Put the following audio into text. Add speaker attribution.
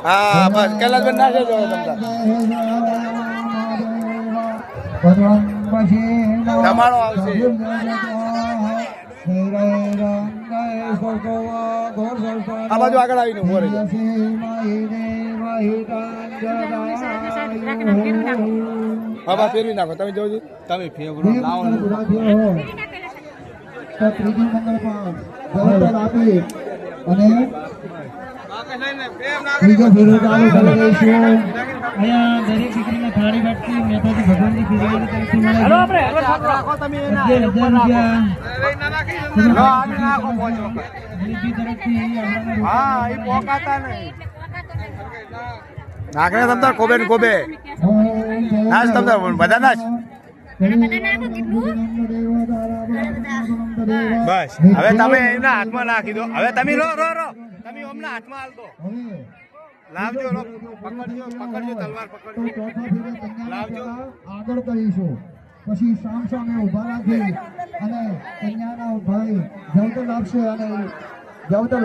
Speaker 1: હા બસ કૈલાસબેન ના જજો તમારો આવશે આ બાજુ આગળ આવીને ઉભો રહેજો હા બા ફેરવી નાખો તમે જોજો તમે ફેવરો લાવો
Speaker 2: ત્રીજી મંગળ પણ આપી અને ત્રીજો ફેરો ચાલુ કરી દઈશું. અહીંયા દરેક દીકરીને થાળી વાટતી મહેતાજી ભગવાનની પીરવાની તરફથી મળે છે.
Speaker 1: રાખો તમે એના
Speaker 2: 1000 રૂપિયા
Speaker 1: નાખો
Speaker 2: ગરીબી તરફથી આપણાને
Speaker 1: હા એ પોકાતા નહીં નાખને તમતાર કોબે ને કોબે નાચ તમતાર બધા નાચ બસ હવે તમે એના હાથમાં નાખી દો હવે તમે રો તમે હમણાં હાથમાં હાલ દો લાવજો પકડજો તલવાર પકડજો લાવજો
Speaker 2: આગળ કરીશું. પછી સામ સામે ઉભા રાખી અને કન્યાના ભાઈ જવતર લાવશે અને જવતર